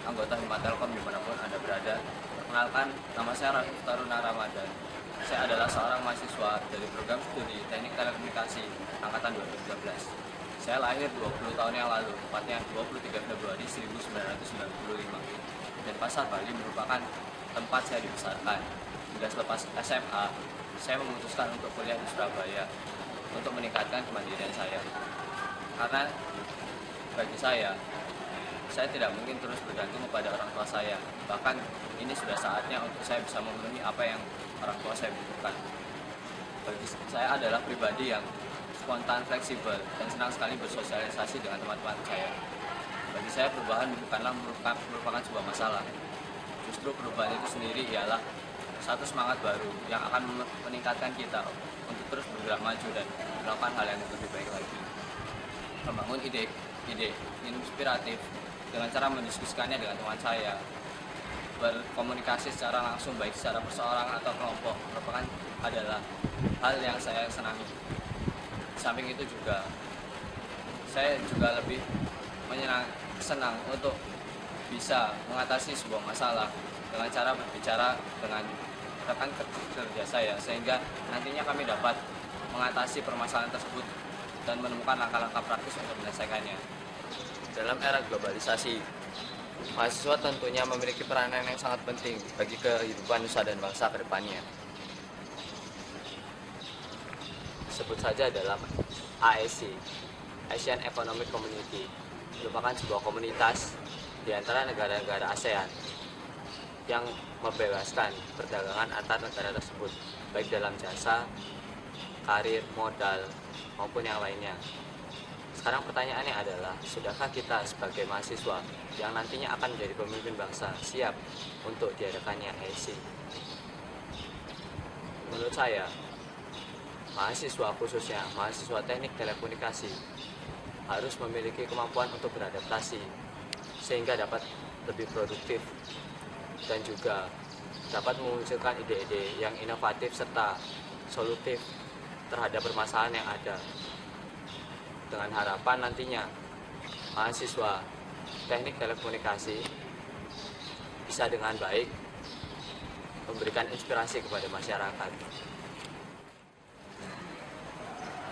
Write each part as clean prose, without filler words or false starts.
anggota Hima Telkom dimanapun Anda berada. Perkenalkan, nama saya Rafif Taruna Ramadan. Saya adalah seorang mahasiswa dari program studi Teknik Telekomunikasi Angkatan 2013. Saya lahir 20 tahun yang lalu, tepatnya 23 Februari 1995. Dan Pasar Bali merupakan tempat saya dibesarkan. Hingga selepas SMA, saya memutuskan untuk kuliah di Surabaya untuk meningkatkan kemandirian saya. Karena bagi saya tidak mungkin terus bergantung kepada orang tua saya. Bahkan ini sudah saatnya untuk saya bisa memenuhi apa yang orang tua saya butuhkan. Bagi saya adalah pribadi yang spontan, fleksibel, dan senang sekali bersosialisasi dengan teman-teman saya. Bagi saya perubahan bukanlah merupakan sebuah masalah. Justru perubahan itu sendiri ialah satu semangat baru yang akan meningkatkan kita untuk terus bergerak maju dan melakukan hal yang lebih baik lagi. Membangun ide inspiratif dengan cara mendiskusikannya dengan teman saya, berkomunikasi secara langsung baik secara perseorangan atau kelompok merupakan adalah hal yang saya senangi. Di samping itu juga saya juga lebih senang untuk bisa mengatasi sebuah masalah dengan cara berbicara dengan rekan kerja saya, sehingga nantinya kami dapat mengatasi permasalahan tersebut dan menemukan langkah-langkah praktis untuk menyelesaikannya. Dalam era globalisasi, mahasiswa tentunya memiliki peranan yang sangat penting bagi kehidupan nusa dan bangsa ke depannya. Sebut saja dalam AEC, Asian Economic Community, merupakan sebuah komunitas di antara negara-negara ASEAN yang membebaskan perdagangan antar negara tersebut, baik dalam jasa, karir, modal, maupun yang lainnya. Sekarang pertanyaannya adalah, sudahkah kita sebagai mahasiswa yang nantinya akan menjadi pemimpin bangsa siap untuk diadakannya AEC? Menurut saya, mahasiswa khususnya mahasiswa teknik telekomunikasi harus memiliki kemampuan untuk beradaptasi sehingga dapat lebih produktif dan juga dapat memunculkan ide-ide yang inovatif serta solutif terhadap permasalahan yang ada. Dengan harapan nantinya mahasiswa teknik telekomunikasi bisa dengan baik memberikan inspirasi kepada masyarakat.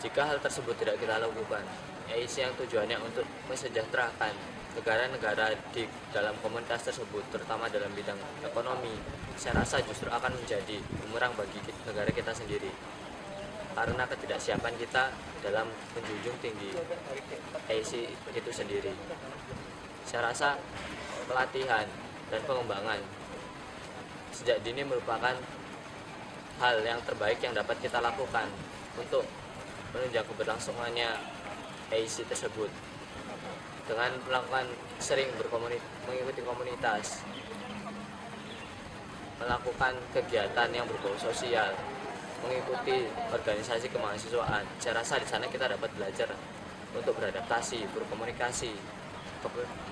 Jika hal tersebut tidak kita lakukan, AEC yang tujuannya untuk mesejahterakan negara-negara di dalam komunitas tersebut, terutama dalam bidang ekonomi, saya rasa justru akan menjadi bumerang bagi negara kita sendiri. Karena ketidaksiapan kita dalam menjunjung tinggi AEC itu sendiri. Saya rasa pelatihan dan pengembangan sejak dini merupakan hal yang terbaik yang dapat kita lakukan untuk menunjang keberlangsungannya AEC tersebut. Dengan melakukan sering mengikuti komunitas, melakukan kegiatan yang berbau sosial, mengikuti organisasi kemahasiswaan, saya rasa di sana kita dapat belajar untuk beradaptasi, berkomunikasi,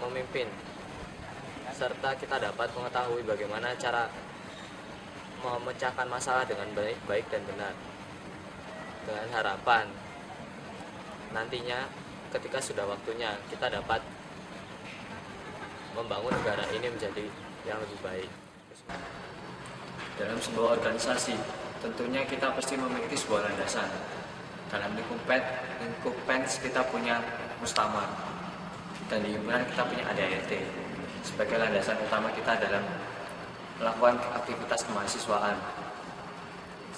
memimpin, serta kita dapat mengetahui bagaimana cara memecahkan masalah dengan baik dan benar. Dengan harapan nantinya ketika sudah waktunya kita dapat membangun negara ini menjadi yang lebih baik. Dalam sebuah organisasi, tentunya kita pasti memiliki sebuah landasan. Dalam lingkup PENS kita punya Mustama, dan di himpunan kita punya ADART. Sebagai landasan utama kita dalam melakukan aktivitas kemahasiswaan.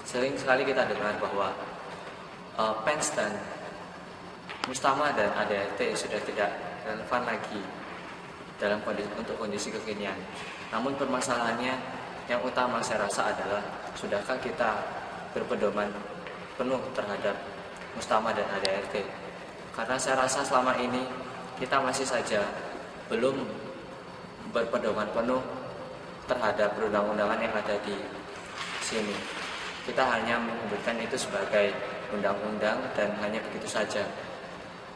Sering sekali kita dengar bahwa PENS dan Mustama dan ADART sudah tidak relevan lagi untuk kondisi kekinian. Namun permasalahannya yang utama saya rasa adalah, sudahkah kita berpedoman penuh terhadap Mustama dan ADART? Karena saya rasa selama ini kita masih saja belum berpedoman penuh terhadap perundang-undangan yang ada di sini. Kita hanya menyebutkan itu sebagai undang-undang dan hanya begitu saja.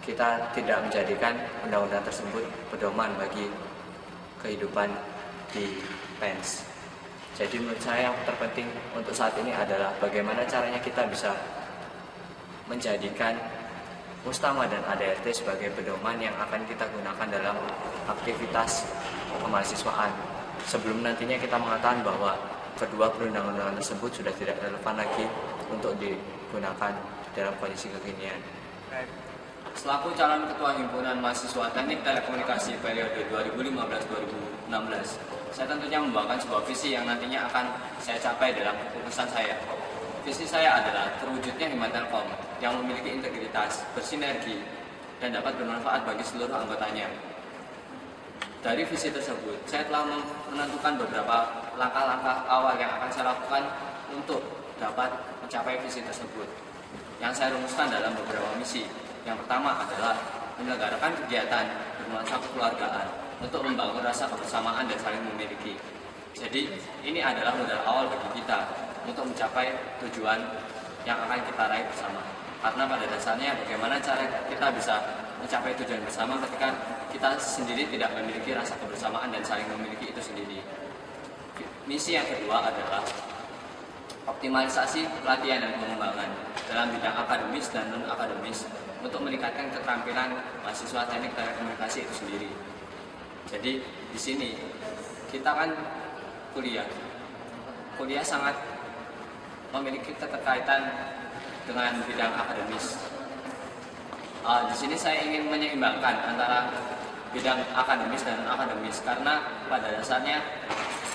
Kita tidak menjadikan undang-undang tersebut pedoman bagi kehidupan di PENS. Jadi menurut saya yang terpenting untuk saat ini adalah bagaimana caranya kita bisa menjadikan Mustama dan ADART sebagai pedoman yang akan kita gunakan dalam aktivitas kemahasiswaan. Sebelum nantinya kita mengatakan bahwa kedua perundang-undangan tersebut sudah tidak relevan lagi untuk digunakan dalam kondisi kekinian. Selaku calon ketua himpunan mahasiswa teknik telekomunikasi periode 2015-2016, saya tentunya membawakan sebuah visi yang nantinya akan saya capai dalam keputusan saya. Visi saya adalah terwujudnya Hima Telkom yang memiliki integritas, bersinergi, dan dapat bermanfaat bagi seluruh anggotanya. Dari visi tersebut, saya telah menentukan beberapa langkah-langkah awal yang akan saya lakukan untuk dapat mencapai visi tersebut. Yang saya rumuskan dalam beberapa misi. Yang pertama adalah menyelenggarakan kegiatan bernuansa kekeluargaan untuk membangun rasa kebersamaan dan saling memiliki. Jadi, ini adalah modal awal bagi kita untuk mencapai tujuan yang akan kita raih bersama. Karena pada dasarnya bagaimana cara kita bisa mencapai tujuan bersama ketika kita sendiri tidak memiliki rasa kebersamaan dan saling memiliki itu sendiri. Misi yang kedua adalah optimalisasi pelatihan dan pengembangan dalam bidang akademis dan non-akademis untuk meningkatkan keterampilan mahasiswa teknik telekomunikasi itu sendiri. Jadi di sini kita kan kuliah sangat memiliki keterkaitan dengan bidang akademis. Di sini saya ingin menyeimbangkan antara bidang akademis dan non-akademis karena pada dasarnya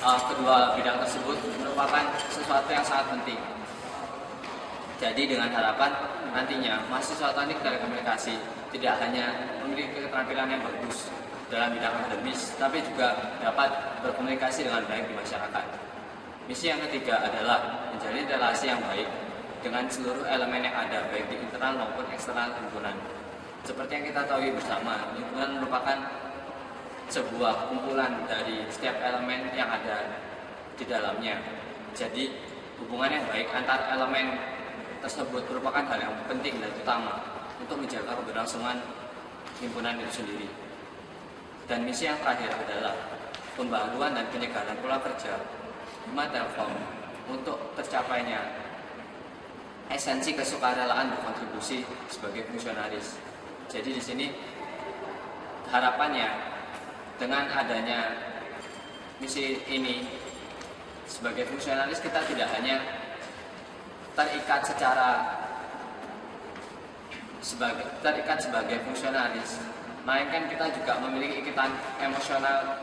kedua bidang tersebut merupakan sesuatu yang sangat penting. Jadi dengan harapan nantinya mahasiswa teknik telekomunikasi tidak hanya memiliki keterampilan yang bagus dalam bidang akademis, tapi juga dapat berkomunikasi dengan baik di masyarakat. Misi yang ketiga adalah menjalin relasi yang baik dengan seluruh elemen yang ada, baik di internal maupun eksternal himpunan. Seperti yang kita tahu bersama, himpunan merupakan sebuah kumpulan dari setiap elemen yang ada di dalamnya. Jadi hubungan yang baik antar elemen tersebut merupakan hal yang penting dan utama untuk menjaga keberlangsungan himpunan itu sendiri. Dan misi yang terakhir adalah pembaharuan dan penyegaran pola kerja Hima Telkom untuk tercapainya esensi kesukarelaan berkontribusi sebagai fungsionaris. Jadi di sini harapannya dengan adanya misi ini sebagai fungsionaris kita tidak hanya terikat sebagai fungsionaris, melainkan kita juga memiliki ikatan emosional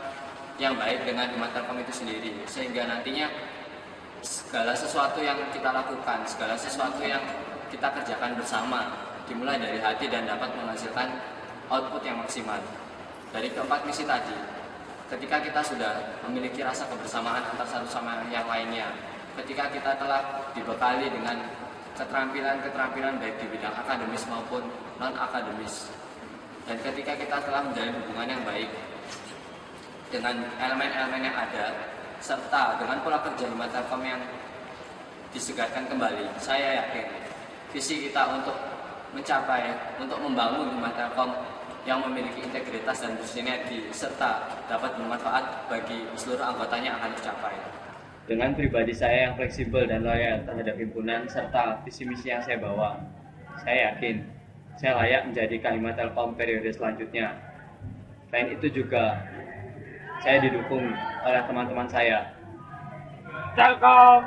yang baik dengan Hima Telkom itu sendiri, sehingga nantinya segala sesuatu yang kita lakukan, segala sesuatu yang kita kerjakan bersama dimulai dari hati dan dapat menghasilkan output yang maksimal. Dari keempat misi tadi, ketika kita sudah memiliki rasa kebersamaan antar satu sama yang lainnya, ketika kita telah dibekali dengan keterampilan baik di bidang akademis maupun non-akademis, dan ketika kita telah menjalin hubungan yang baik dengan elemen-elemen yang ada, serta dengan pola kerja Hima Telkom yang disegarkan kembali, saya yakin visi kita untuk membangun Hima Telkom yang memiliki integritas dan bersinergi serta dapat bermanfaat bagi seluruh anggotanya akan tercapai. Dengan pribadi saya yang fleksibel dan loyal terhadap himpunan serta visi misi yang saya bawa, saya yakin saya layak menjadi Hima Telkom periode selanjutnya. Selain itu juga saya didukung oleh teman-teman saya. Telkom!